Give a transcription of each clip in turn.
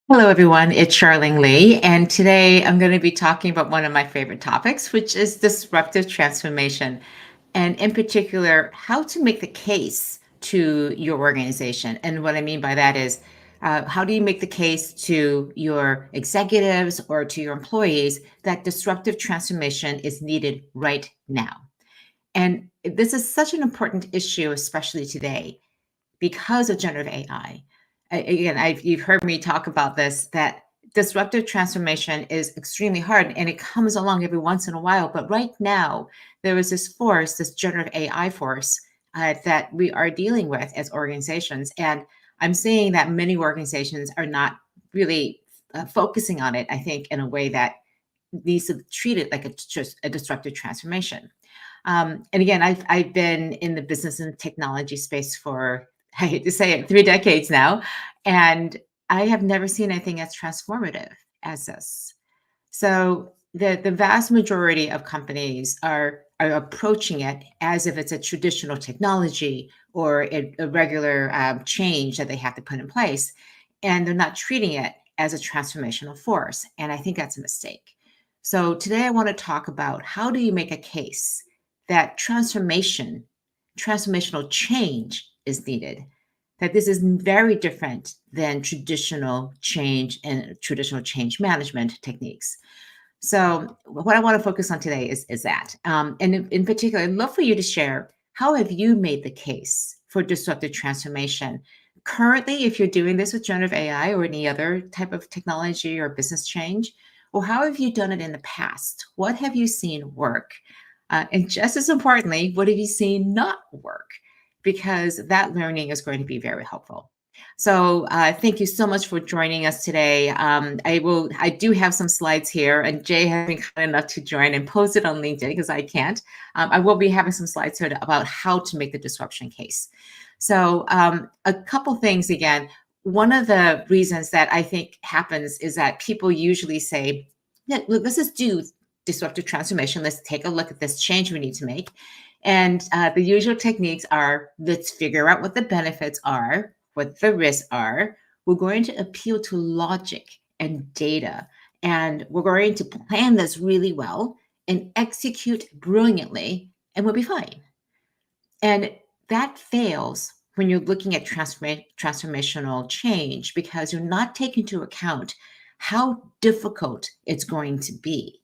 Hello, everyone. It's Charlene Lee, and today I'm going to be talking about one of my favorite topics, which is disruptive transformation, and in particular, how to make the case to your organization. And what I mean by that is, how do you make the case to your executives or to your employees that disruptive transformation is needed right now? And this is such an important issue, especially today because of generative AI. Again, you've heard me talk about this, that disruptive transformation is extremely hard and it comes along every once in a while. But right now, there is this force, this generative AI force that we are dealing with as organizations. And I'm seeing that many organizations are not really focusing on it, I think, in a way that needs to treat it like just a disruptive transformation. And again, I've been in the business and technology space for, I hate to say it, 3 decades now, and I have never seen anything as transformative as this. So the vast majority of companies are approaching it as if it's a traditional technology or a regular change that they have to put in place, and they're not treating it as a transformational force. And I think that's a mistake. So today I want to talk about how do you make a case that transformational change is needed, that this is very different than traditional change and traditional change management techniques. So what I want to focus on today is that. And in particular, I'd love for you to share, how have you made the case for disruptive transformation? Currently, if you're doing this with generative AI or any other type of technology or business change, or how have you done it in the past? What have you seen work? And just as importantly, what have you seen not work? Because that learning is going to be very helpful. So thank you so much for joining us today. I do have some slides here, and Jay has been kind enough to join and post it on LinkedIn because I can't. I will be having some slides here about how to make the disruption case. So a couple things again. One of the reasons that I think happens is that people usually say, yeah, look, let's just do disruptive transformation. Let's take a look at this change we need to make. And the usual techniques are, let's figure out what the benefits are, what the risks are. We're going to appeal to logic and data, and we're going to plan this really well and execute brilliantly, and we'll be fine. And that fails when you're looking at transformational change, because you're not taking into account how difficult it's going to be.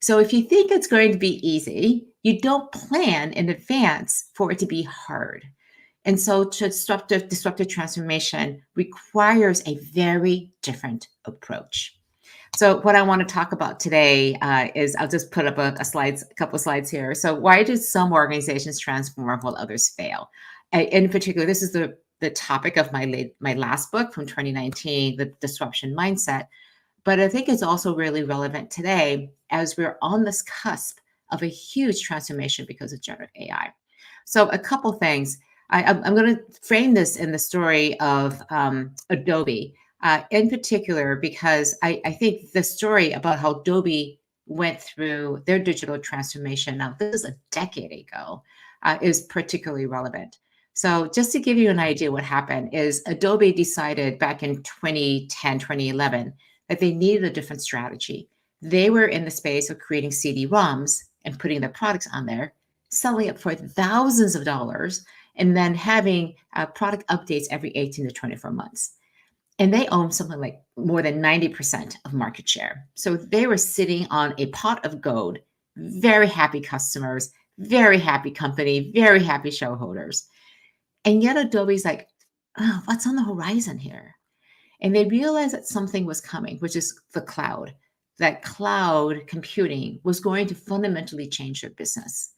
So if you think it's going to be easy, you don't plan in advance for it to be hard. And so disruptive transformation requires a very different approach. So what I want to talk about today is, I'll just put up a couple of slides here. So why do some organizations transform while others fail? In particular, this is the topic of my last book from 2019, The Disruption Mindset. But I think it's also really relevant today as we're on this cusp of a huge transformation because of generative AI. So a couple things. I'm going to frame this in the story of Adobe, in particular, because I think the story about how Adobe went through their digital transformation, now this is a decade ago, is particularly relevant. So just to give you an idea what happened is Adobe decided back in 2010, 2011, that they needed a different strategy. They were in the space of creating CD-ROMs and putting their products on there, selling it for thousands of dollars, and then having product updates every 18 to 24 months. And they own something like more than 90% of market share. So they were sitting on a pot of gold, very happy customers, very happy company, very happy shareholders. And yet Adobe's like, oh, what's on the horizon here? And they realized that something was coming, which is the cloud. That cloud computing was going to fundamentally change their business.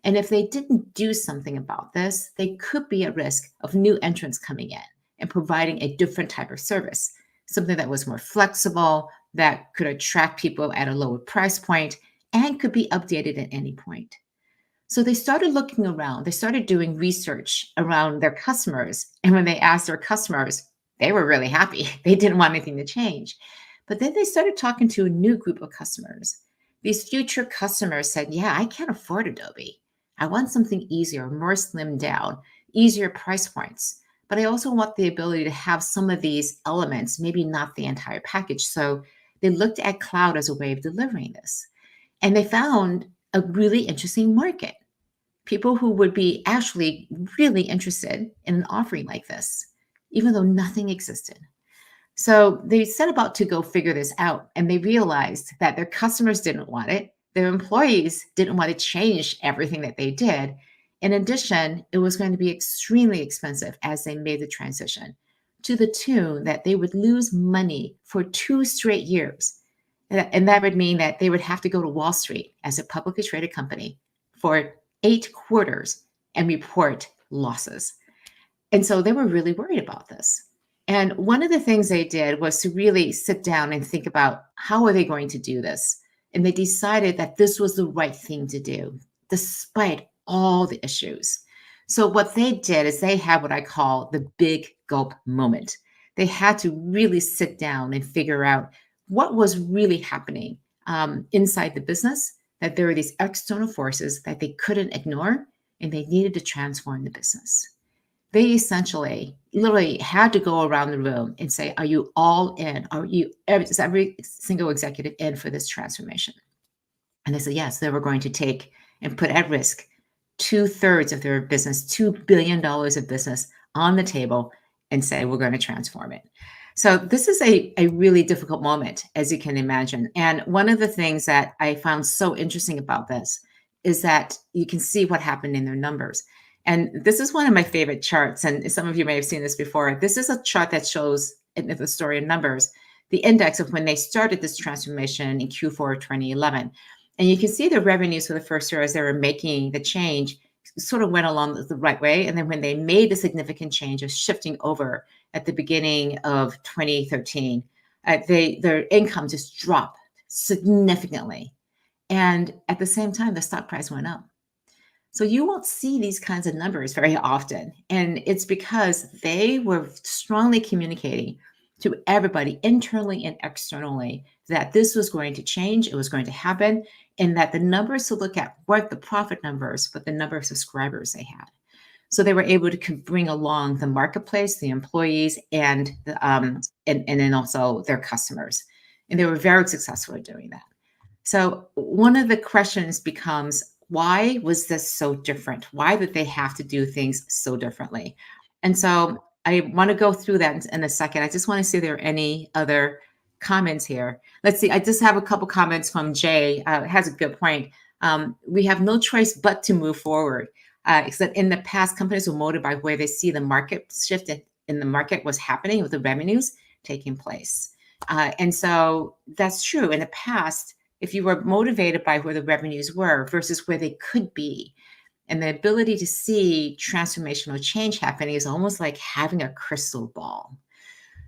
And if they didn't do something about this, they could be at risk of new entrants coming in and providing a different type of service, something that was more flexible, that could attract people at a lower price point, and could be updated at any point. So they started looking around, they started doing research around their customers. And when they asked their customers, they were really happy. They didn't want anything to change. But then they started talking to a new group of customers. These future customers said, yeah, I can't afford Adobe. I want something easier, more slimmed down, easier price points. but I also want the ability to have some of these elements, maybe not the entire package. So they looked at cloud as a way of delivering this. And they found a really interesting market, people who would be actually really interested in an offering like this, even though nothing existed. So they set about to go figure this out, and they realized that their customers didn't want it. Their employees didn't want to change everything that they did. In addition, it was going to be extremely expensive as they made the transition, to the tune that they would lose money for 2 straight years. And that would mean that they would have to go to Wall Street as a publicly traded company for 8 quarters and report losses. And so they were really worried about this. And one of the things they did was to really sit down and think about how are they going to do this? And they decided that this was the right thing to do, despite all the issues. So what they did is they had what I call the big gulp moment. They had to really sit down and figure out what was really happening inside the business, that there were these external forces that they couldn't ignore, and they needed to transform the business. They essentially literally had to go around the room and say, are you all in? Is every single executive in for this transformation? And they said, yes, they were going to take and put at risk 2/3 of their business, $2 billion of business on the table and say, we're going to transform it. So this is a really difficult moment, as you can imagine. And one of the things that I found so interesting about this is that you can see what happened in their numbers. And this is one of my favorite charts. And some of you may have seen this before. This is a chart that shows in the story in numbers, the index of when they started this transformation in Q4 of 2011. And you can see the revenues for the first year as they were making the change sort of went along the right way. And then when they made the significant change of shifting over at the beginning of 2013, their income just dropped significantly. And at the same time, the stock price went up. So you won't see these kinds of numbers very often. And it's because they were strongly communicating to everybody internally and externally that this was going to change, it was going to happen, and that the numbers to look at weren't the profit numbers, but the number of subscribers they had. So they were able to bring along the marketplace, the employees, and then also their customers. And they were very successful at doing that. So one of the questions becomes, why was this so different? Why did they have to do things so differently? And so I want to go through that in a second. I just want to see if there are any other comments here. Let's see. I just have a couple comments from Jay. Has a good point. We have no choice but to move forward. Except in the past, companies were motivated by where they see the market shift in the market was happening with the revenues taking place. And so that's true. In the past, if you were motivated by where the revenues were versus where they could be, and the ability to see transformational change happening is almost like having a crystal ball.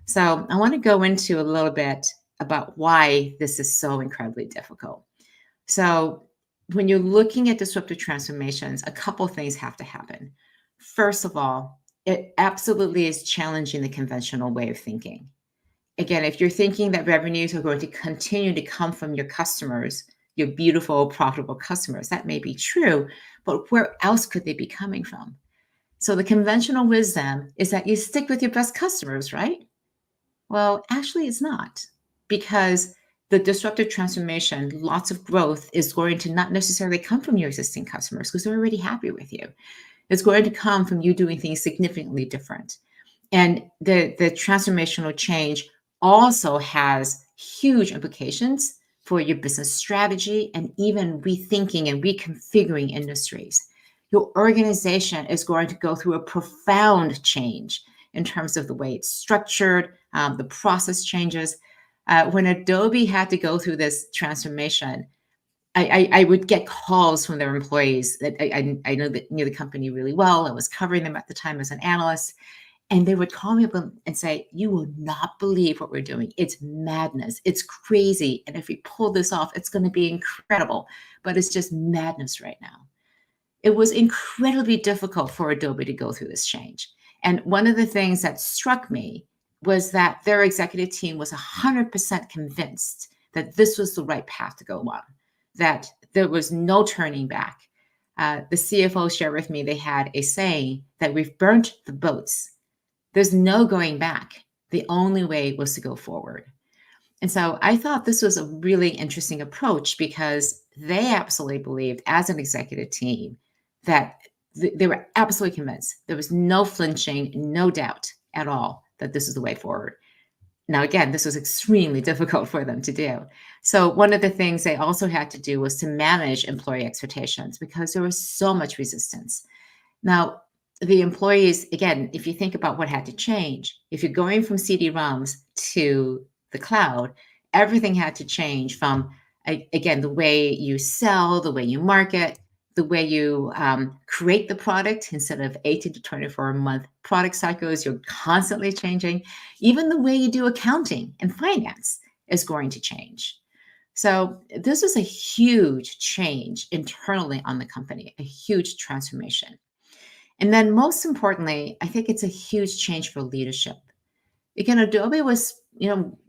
So I want to go into a little bit about why this is so incredibly difficult. So when you're looking at disruptive transformations, a couple things have to happen. First of all, it absolutely is challenging the conventional way of thinking. Again, if you're thinking that revenues are going to continue to come from your customers, your beautiful, profitable customers, that may be true, but where else could they be coming from? So the conventional wisdom is that you stick with your best customers, right? Well, actually, it's not, because the disruptive transformation, lots of growth is going to not necessarily come from your existing customers because they're already happy with you. It's going to come from you doing things significantly different. And the transformational change also has huge implications for your business strategy and even rethinking and reconfiguring industries. Your organization is going to go through a profound change in terms of the way it's structured, the process changes. When Adobe had to go through this transformation, I would get calls from their employees that I knew the company really well. I was covering them at the time as an analyst. And they would call me up and say, you will not believe what we're doing. It's madness. It's crazy. And if we pull this off, it's going to be incredible. But it's just madness right now. It was incredibly difficult for Adobe to go through this change. And one of the things that struck me was that their executive team was 100% convinced that this was the right path to go on, that there was no turning back. The CFO shared with me they had a saying that we've burnt the boats, There's no going back. The only way was to go forward. And so I thought this was a really interesting approach because they absolutely believed, as an executive team, that they were absolutely convinced. There was no flinching, no doubt at all that this is the way forward. Now, again, this was extremely difficult for them to do. So, one of the things they also had to do was to manage employee expectations because there was so much resistance. Now, the employees, again, if you think about what had to change, if you're going from CD-ROMs to the cloud, everything had to change from, again, the way you sell, the way you market, the way you create the product instead of 18 to 24-month product cycles, you're constantly changing. Even the way you do accounting and finance is going to change. So this was a huge change internally on the company, a huge transformation. And then most importantly, I think it's a huge change for leadership. Again, Adobe was,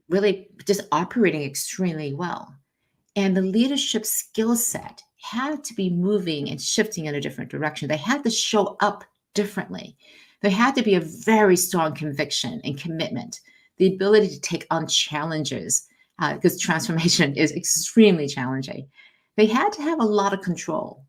really just operating extremely well. And the leadership skill set had to be moving and shifting in a different direction. They had to show up differently. There had to be a very strong conviction and commitment, the ability to take on challenges, because transformation is extremely challenging. They had to have a lot of control,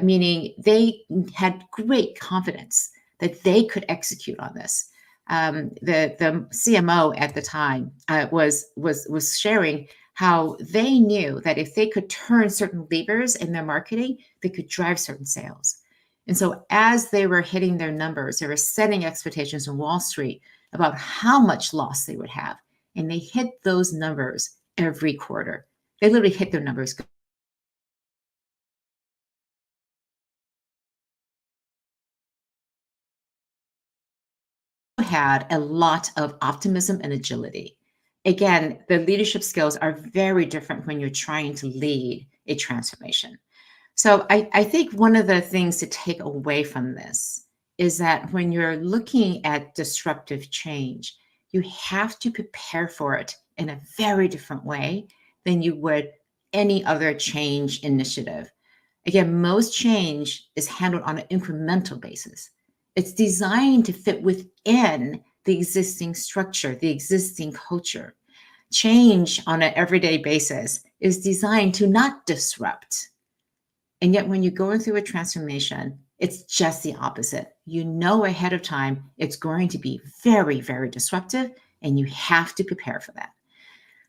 meaning they had great confidence that they could execute on this. The CMO at the time was sharing how they knew that if they could turn certain levers in their marketing, they could drive certain sales. And so as they were hitting their numbers, they were setting expectations on Wall Street about how much loss they would have. And they hit those numbers every quarter. They literally hit their numbers. Had a lot of optimism and agility. Again, the leadership skills are very different when you're trying to lead a transformation. So I think one of the things to take away from this is that when you're looking at disruptive change, you have to prepare for it in a very different way than you would any other change initiative. Again, most change is handled on an incremental basis. It's designed to fit within the existing structure, the existing culture. Change on an everyday basis is designed to not disrupt. And yet, when you're going through a transformation, it's just the opposite. You know ahead of time it's going to be very, very disruptive, and you have to prepare for that.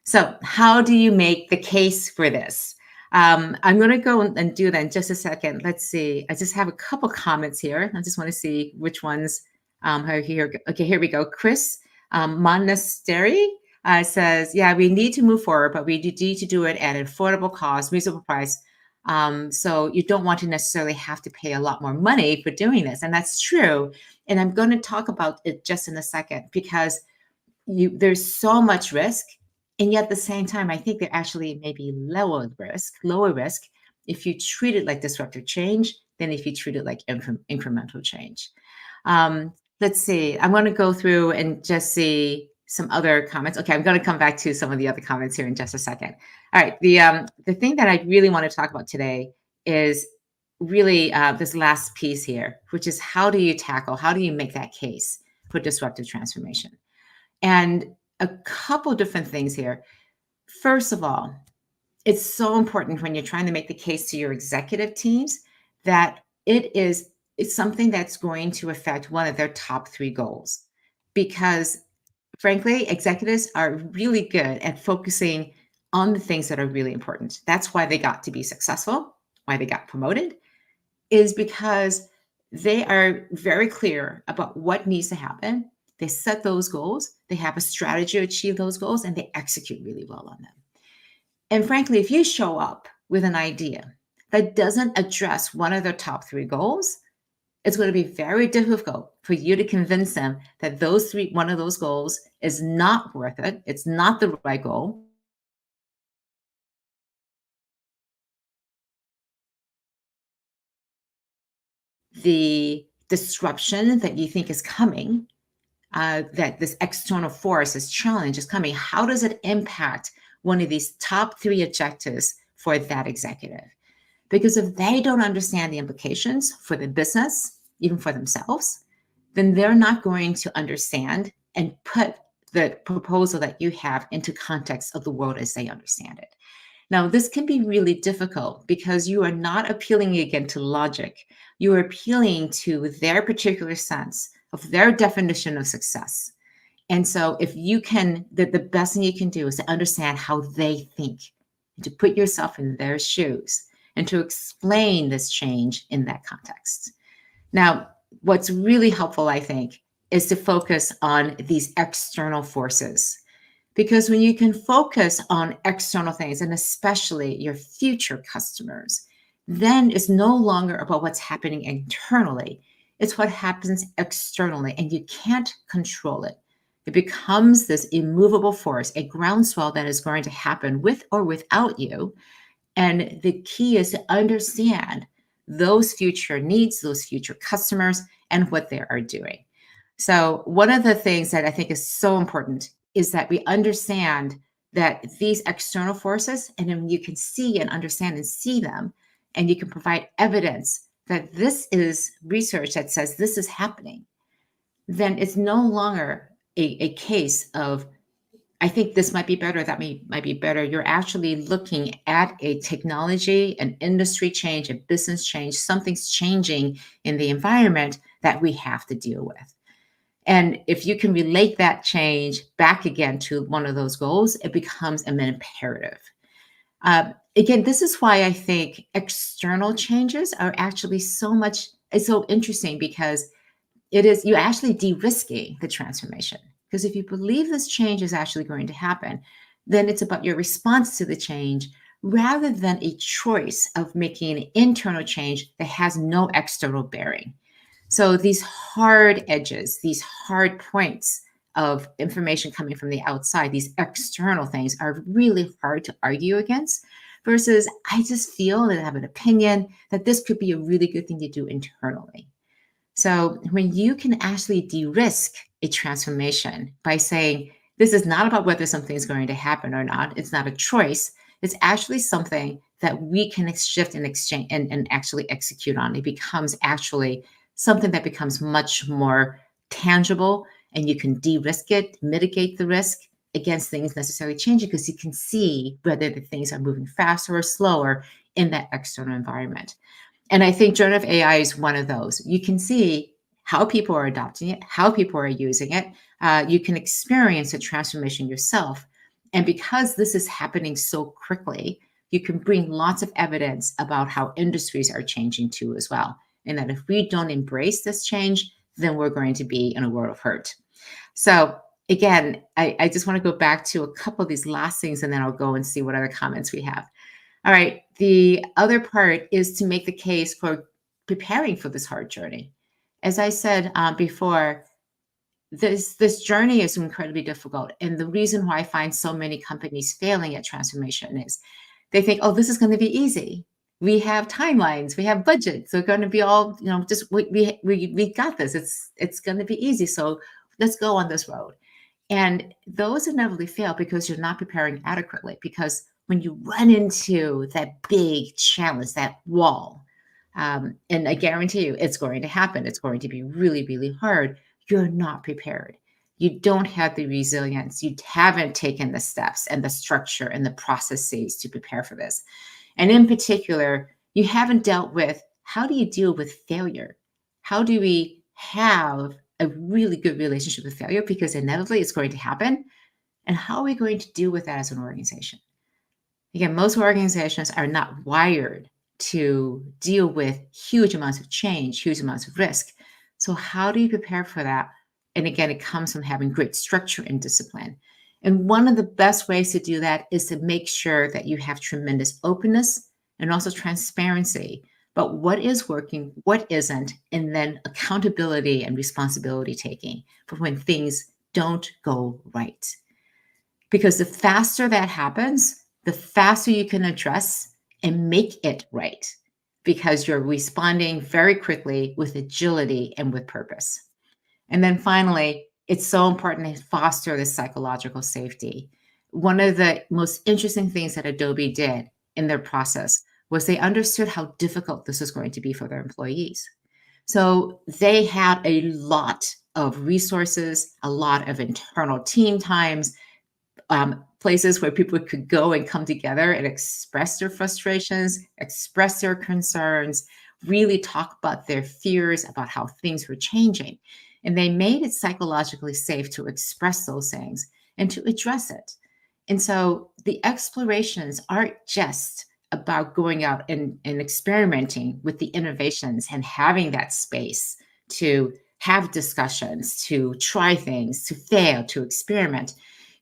So, how do you make the case for this? I'm going to go and do that in just a second. Let's see. I just have a couple comments here. I just want to see which ones are here. Okay, here we go. Chris Monasteri says, yeah, we need to move forward, but we need to do it at an affordable cost, reasonable price. So you don't want to necessarily have to pay a lot more money for doing this. And that's true. And I'm going to talk about it just in a second because there's so much risk. And yet at the same time, I think there actually may be lower risk if you treat it like disruptive change than if you treat it like incremental change. Let's see. I'm going to go through and just see some other comments. Okay, I'm going to come back to some of the other comments here in just a second. All right. The thing that I really want to talk about today is really this last piece here, which is how do you make that case for disruptive transformation? And a couple different things here. First of all, it's so important when you're trying to make the case to your executive teams that it's something that's going to affect one of their top 3 goals. Because frankly, executives are really good at focusing on the things that are really important. That's why they got to be successful, why they got promoted, is because they are very clear about what needs to happen. They set those goals, they have a strategy to achieve those goals, and they execute really well on them. And frankly, if you show up with an idea that doesn't address one of their top 3 goals, it's going to be very difficult for you to convince them that one of those goals is not worth it. It's not the right goal. The disruption that you think is coming, that this external force, this challenge is coming, how does it impact one of these top 3 objectives for that executive? Because if they don't understand the implications for the business, even for themselves, then they're not going to understand and put the proposal that you have into context of the world as they understand it. Now, this can be really difficult because you are not appealing again to logic. You are appealing to their particular sense of their definition of success. And so, if you can, the best thing you can do is to understand how they think, and to put yourself in their shoes, and to explain this change in that context. Now, what's really helpful, I think, is to focus on these external forces. Because when you can focus on external things, and especially your future customers, then it's no longer about what's happening internally. It's what happens externally, and you can't control it. It becomes this immovable force, a groundswell that is going to happen with or without you. And the key is to understand those future needs, those future customers, and what they are doing. So, one of the things that I think is so important is that we understand that these external forces, and then you can see and understand and see them, and you can provide evidence that this is research that says this is happening, then it's no longer a case of I think this might be better, that might be better. You're actually looking at a technology, an industry change, a business change. Something's changing in the environment that we have to deal with. And if you can relate that change back again to one of those goals, it becomes an imperative. Again, this is why I think external changes are actually it's so interesting because it is you actually de-risking the transformation. Because if you believe this change is actually going to happen, then it's about your response to the change rather than a choice of making an internal change that has no external bearing. So these hard edges, these hard points of information coming from the outside, these external things are really hard to argue against versus I just feel that I have an opinion that this could be a really good thing to do internally. So when you can actually de-risk a transformation by saying, this is not about whether something is going to happen or not, it's not a choice, it's actually something that we can shift and exchange and actually execute on. It becomes actually something that becomes much more tangible and you can de-risk it, mitigate the risk against things necessarily changing because you can see whether the things are moving faster or slower in that external environment. And I think generative AI is one of those. You can see how people are adopting it, how people are using it. You can experience a transformation yourself. And because this is happening so quickly, you can bring lots of evidence about how industries are changing too as well. And that if we don't embrace this change, then we're going to be in a world of hurt. So again, I just want to go back to a couple of these last things, and then I'll go and see what other comments we have. All right. The other part is to make the case for preparing for this hard journey. As I said before, this journey is incredibly difficult. And the reason why I find so many companies failing at transformation is they think, oh, this is going to be easy. We have timelines, we have budgets. They're going to be all, just we got this. It's going to be easy. So let's go on this road. And those inevitably fail because you're not preparing adequately. Because when you run into that big challenge, that wall, and I guarantee you it's going to happen, it's going to be really, really hard, you're not prepared. You don't have the resilience. You haven't taken the steps and the structure and the processes to prepare for this. And in particular, you haven't dealt with how do you deal with failure? How do we have a really good relationship with failure? Because inevitably it's going to happen. And how are we going to deal with that as an organization? Again, most organizations are not wired to deal with huge amounts of change, huge amounts of risk. So how do you prepare for that? And again, it comes from having great structure and discipline. And one of the best ways to do that is to make sure that you have tremendous openness and also transparency about what is working, what isn't, and then accountability and responsibility taking for when things don't go right. Because the faster that happens, the faster you can address and make it right because you're responding very quickly with agility and with purpose. And then finally, it's so important to foster this psychological safety. One of the most interesting things that Adobe did in their process was they understood how difficult this was going to be for their employees. So they had a lot of resources, a lot of internal team times, places where people could go and come together and express their frustrations, express their concerns, really talk about their fears about how things were changing. And they made it psychologically safe to express those things and to address it. And so the explorations aren't just about going out and experimenting with the innovations and having that space to have discussions, to try things, to fail, to experiment.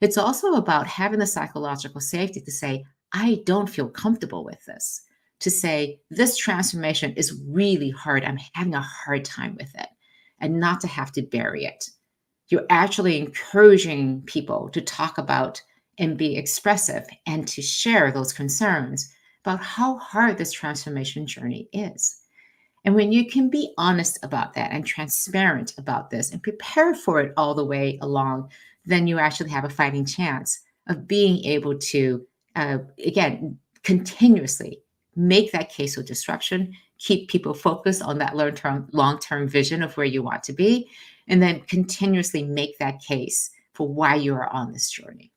It's also about having the psychological safety to say, I don't feel comfortable with this, to say, this transformation is really hard. I'm having a hard time with it, and not to have to bury it. You're actually encouraging people to talk about and be expressive and to share those concerns about how hard this transformation journey is. And when you can be honest about that and transparent about this and prepare for it all the way along, then you actually have a fighting chance of being able to, again, continuously make that case of disruption, keep people focused on that long-term vision of where you want to be, and then continuously make that case for why you are on this journey.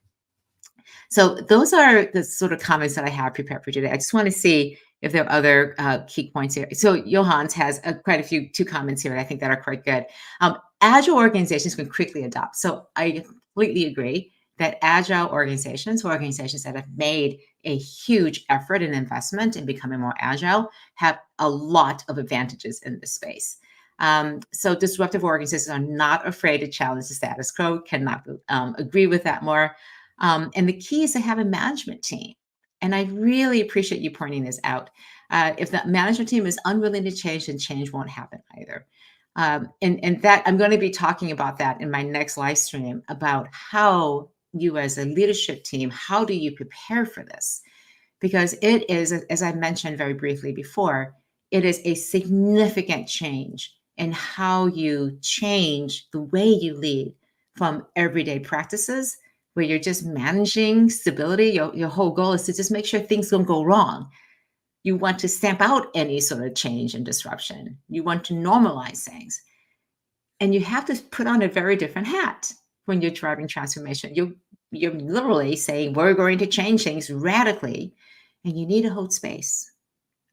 So those are the sort of comments that I have prepared for today. I just want to see if there are other key points here. So Johannes has quite a few two comments here, and I think that are quite good. Agile organizations can quickly adopt. So I completely agree that agile organizations, organizations that have made a huge effort and investment in becoming more agile, have a lot of advantages in this space. So disruptive organizations are not afraid to challenge the status quo, cannot agree with that more. And the key is to have a management team. And I really appreciate you pointing this out. If the management team is unwilling to change, then change won't happen either. And that I'm going to be talking about that in my next live stream about how you as a leadership team, how do you prepare for this? Because it is, as I mentioned very briefly before, it is a significant change in how you change the way you lead from everyday practices where you're just managing stability. Your whole goal is to just make sure things don't go wrong. You want to stamp out any sort of change and disruption. You want to normalize things. And you have to put on a very different hat when you're driving transformation. You're literally saying, we're going to change things radically. And you need to hold space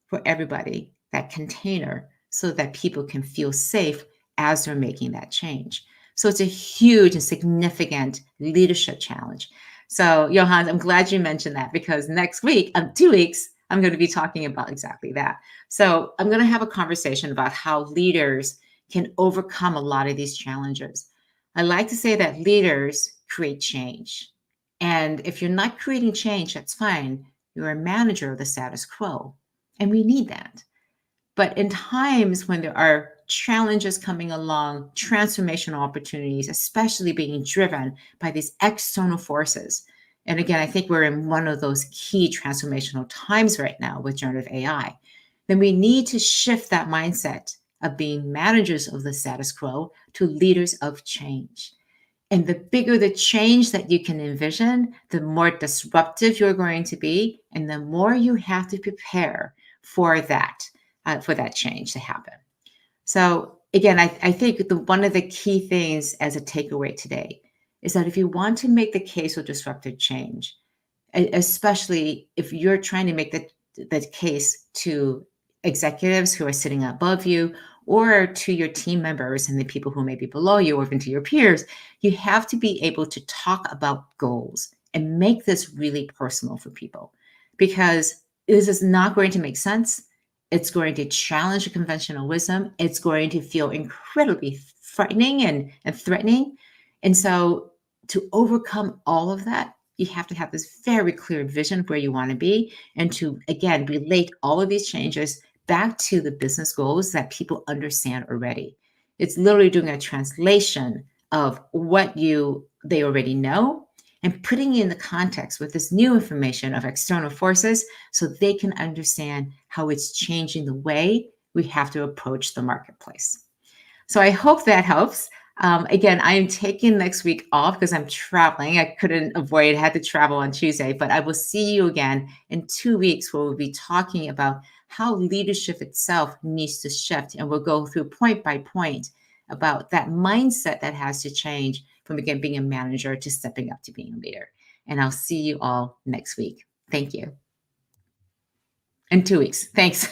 for everybody, that container, so that people can feel safe as they're making that change. So it's a huge and significant leadership challenge. So Johannes, I'm glad you mentioned that, because next week, 2 weeks, I'm going to be talking about exactly that. So I'm going to have a conversation about how leaders can overcome a lot of these challenges. I like to say that leaders create change. And if you're not creating change, that's fine. You're a manager of the status quo. And we need that. But in times when there are challenges coming along, transformational opportunities, especially being driven by these external forces. And again, I think we're in one of those key transformational times right now with generative AI. Then we need to shift that mindset of being managers of the status quo to leaders of change. And the bigger the change that you can envision, the more disruptive you're going to be, and the more you have to prepare for that change to happen. So again, I think one of the key things as a takeaway today is that if you want to make the case for disruptive change, especially if you're trying to make the case to executives who are sitting above you, or to your team members and the people who may be below you, or even to your peers, you have to be able to talk about goals and make this really personal for people, because this is not going to make sense. It's going to challenge the conventional wisdom. It's going to feel incredibly frightening and threatening. And so to overcome all of that, you have to have this very clear vision of where you want to be, and to, again, relate all of these changes back to the business goals that people understand already. It's literally doing a translation of what they already know and putting it in the context with this new information of external forces so they can understand how it's changing the way we have to approach the marketplace. So I hope that helps. Again, I am taking next week off because I'm traveling. I couldn't avoid, I had to travel on Tuesday, but I will see you again in 2 weeks where we'll be talking about how leadership itself needs to shift. And we'll go through point by point about that mindset that has to change from, again, being a manager to stepping up to being a leader. And I'll see you all next week. Thank you. In 2 weeks. Thanks.